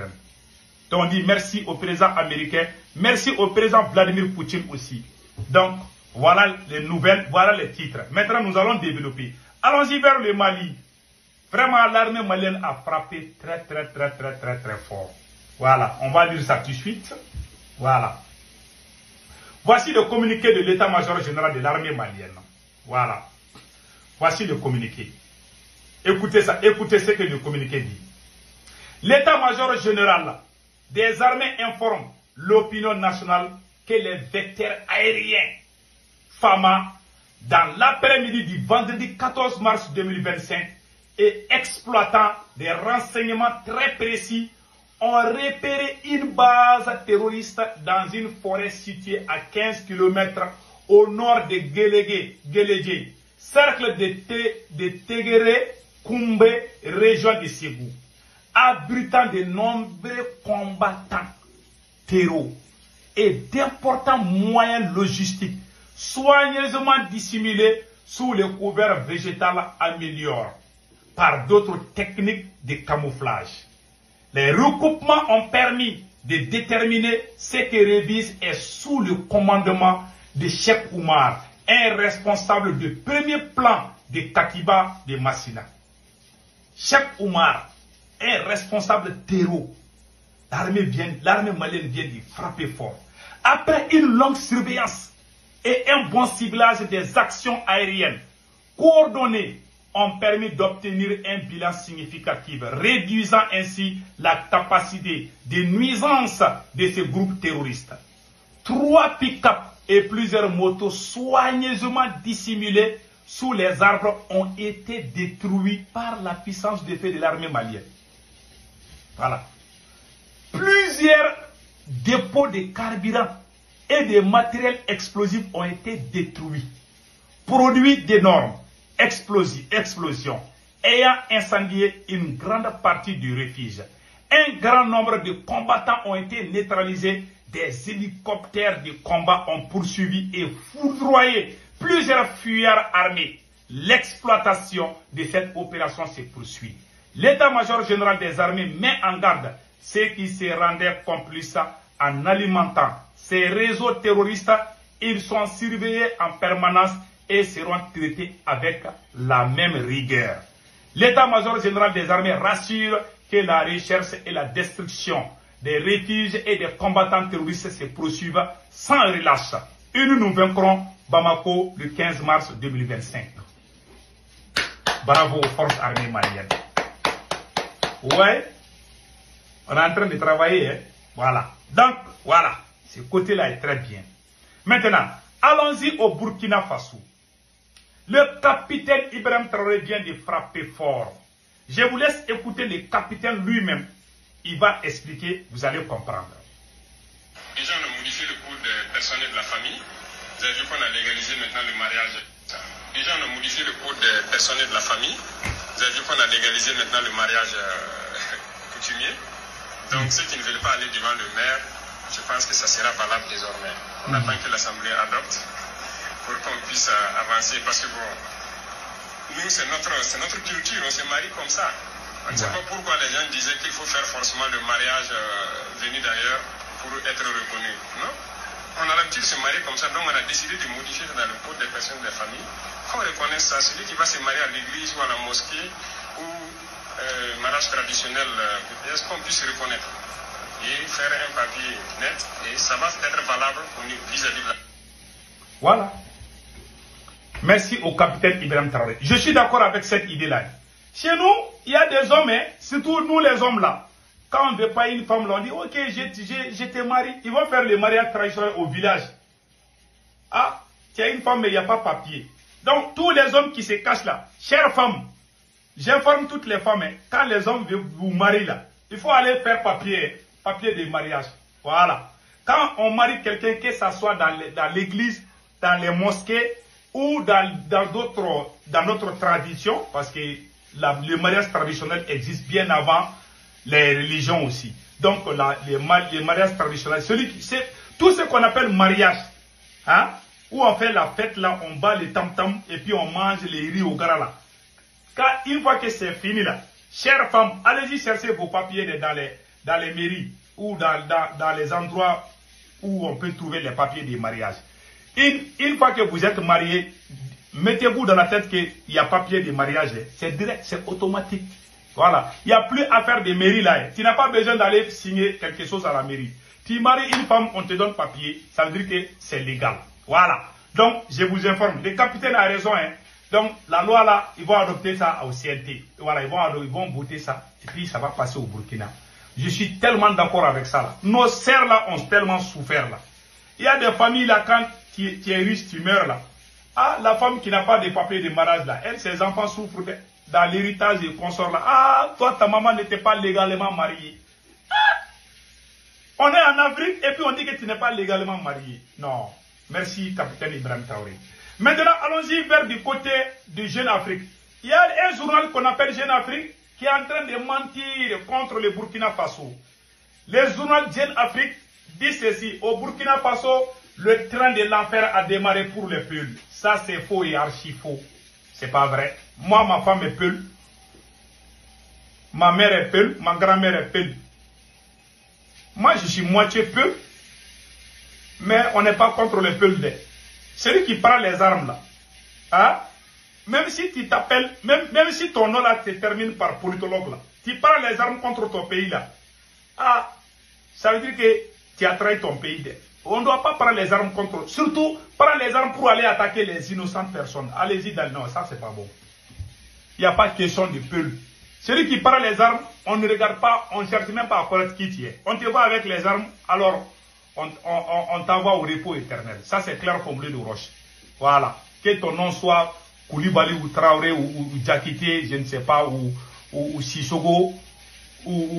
extrême. Donc on dit merci au président américain, merci au président Vladimir Poutine aussi. Donc voilà les nouvelles, voilà les titres. Maintenant nous allons développer. Allons-y vers le Mali. Vraiment l'armée malienne a frappé très fort. Voilà, on va lire ça tout de suite. Voilà. Voici le communiqué de l'état-major général de l'armée malienne. Voilà. Voici le communiqué. Écoutez ça, écoutez ce que le communiqué dit. L'état-major général des armées informe l'opinion nationale que les vecteurs aériens FAMA, dans l'après-midi du vendredi 14 mars 2025, et exploitant des renseignements très précis, ont repéré une base terroriste dans une forêt située à 15 km au nord de Guélégué, cercle de Téguéré, Koumbé, région de Ségou, abritant de nombreux combattants terreaux et d'importants moyens logistiques soigneusement dissimulés sous le couvert végétal amélioré par d'autres techniques de camouflage. Les recoupements ont permis de déterminer ce que Révise est sous le commandement de Cheikh Oumar, un responsable de premier plan de Takiba de Massina. Cheikh Oumar est responsable terreau. L'armée malienne vient de frapper fort. Après une longue surveillance et un bon ciblage des actions aériennes coordonnées, ont permis d'obtenir un bilan significatif, réduisant ainsi la capacité de nuisance de ces groupes terroristes. 3 pick-up et plusieurs motos soigneusement dissimulées sous les arbres ont été détruits par la puissance de feu de l'armée malienne. Voilà. Plusieurs dépôts de carburant et de matériel explosif ont été détruits. Produits d'énormes explosions ayant incendié une grande partie du refuge. Un grand nombre de combattants ont été neutralisés. Des hélicoptères de combat ont poursuivi et foudroyé plusieurs fuyards armés. L'exploitation de cette opération se poursuit. L'état-major général des armées met en garde ceux qui se rendaient complices en alimentant ces réseaux terroristes. Ils sont surveillés en permanence et seront traités avec la même rigueur. L'état-major général des armées rassure que la recherche et la destruction des refuges et des combattants terroristes se poursuivent sans relâche. Et nous vaincrons Bamako le 15 mars 2025. Bravo aux forces armées maliennes. Ouais, on est en train de travailler. Hein? Voilà. Donc, voilà. Ce côté-là est très bien. Maintenant, allons-y au Burkina Faso. Le capitaine Ibrahim Traoré vient de frapper fort. Je vous laisse écouter le capitaine lui-même. Il va expliquer, vous allez comprendre. Déjà, on a modifié le code personnel de la famille. Vous avez vu qu'on a légalisé maintenant le mariage. Déjà, on a modifié le code personnel de la famille. Vous avez vu qu'on a légalisé maintenant le mariage coutumier. Donc, ceux qui ne veulent pas aller devant le maire, je pense que ça sera valable désormais. On attend que l'Assemblée adopte pour qu'on puisse avancer. Parce que bon, nous, c'est notre culture, on se marie comme ça. On ne sait pas pourquoi les gens disaient qu'il faut faire forcément le mariage venu d'ailleurs pour être reconnu. Non, on a l'habitude de se marier comme ça, donc on a décidé de modifier dans le code des personnes des familles. Qu'on reconnaisse ça, celui qui va se marier à l'église ou à la mosquée ou mariage traditionnel, est-ce qu'on puisse reconnaître et faire un papier net, et ça va être valable vis-à-vis de la... Voilà. Merci au capitaine Ibrahim Traoré. Je suis d'accord avec cette idée-là. Chez nous, il y a des hommes, hein, surtout nous les hommes là. Quand on ne veut pas une femme, là, on dit ok, je te marie. Ils vont faire le mariage traditionnel au village. Ah, tu as une femme mais il n'y a pas papier. Donc tous les hommes qui se cachent là, chères femmes, j'informe toutes les femmes, hein, quand les hommes veulent vous marier là, il faut aller faire papier de mariage. Voilà. Quand on marie quelqu'un, que ce soit dans l'église, dans les mosquées ou dans notre tradition, parce que le mariage traditionnel existe bien avant les religions aussi. Donc les mariages traditionnels, tout ce qu'on appelle mariage, hein, où on fait la fête là, on bat les tam-tam et puis on mange les riz au gras là. Car une fois que c'est fini là, chères femmes, allez-y chercher vos papiers dans les mairies ou dans les endroits où on peut trouver les papiers de mariage. Une fois que vous êtes marié, mettez-vous dans la tête qu'il y a papier de mariage. C'est direct, c'est automatique. Voilà. Il n'y a plus à faire de mairie là. Tu n'as pas besoin d'aller signer quelque chose à la mairie. Tu maries une femme, on te donne papier. Ça veut dire que c'est légal. Voilà. Donc, je vous informe. Le capitaine a raison. Hein. Donc, la loi là, ils vont adopter ça au CNT. Voilà, ils vont voter ça. Et puis, ça va passer au Burkina. Je suis tellement d'accord avec ça là. Nos sœurs là ont tellement souffert là. Il y a des familles là, quand tu es riche, tu meurs là. Ah, la femme qui n'a pas de papier de mariage là, elle, ses enfants souffrent dans l'héritage et consorts là. Ah, toi, ta maman n'était pas légalement mariée. Ah, on est en Afrique et puis on dit que tu n'es pas légalement marié. Non. Merci, capitaine Ibrahim Traoré. Maintenant, allons-y vers du côté de Jeune Afrique. Il y a un journal qu'on appelle Jeune Afrique qui est en train de mentir contre le Burkina Faso. Le journal Jeune Afrique dit ceci. Au Burkina Faso, le train de l'enfer a démarré pour les Peuls. Ça, c'est faux et archi faux. C'est pas vrai. Moi, ma femme est Peul. Ma mère est Peul. Ma grand-mère est Peul. Moi, je suis moitié Peul. Mais on n'est pas contre les Peuls. Celui qui prend les armes là. Hein? Même si tu t'appelles, même si ton nom là se termine par politologue là. Tu prends les armes contre ton pays là. Ah, ça veut dire que tu as trahi ton pays. On ne doit pas prendre les armes contre... Surtout, prendre les armes pour aller attaquer les innocentes personnes. Allez-y dans le nord, ça c'est pas bon. Il n'y a pas de question de Peul. Celui qui prend les armes, on ne regarde pas, on ne cherche même pas à connaître qui tu es. On te voit avec les armes, alors on t'envoie au repos éternel. Ça c'est clair comme bleu de roche. Voilà. Que ton nom soit Koulibaly ou Traoré ou Diakité, je ne sais pas, ou Sissoko, ou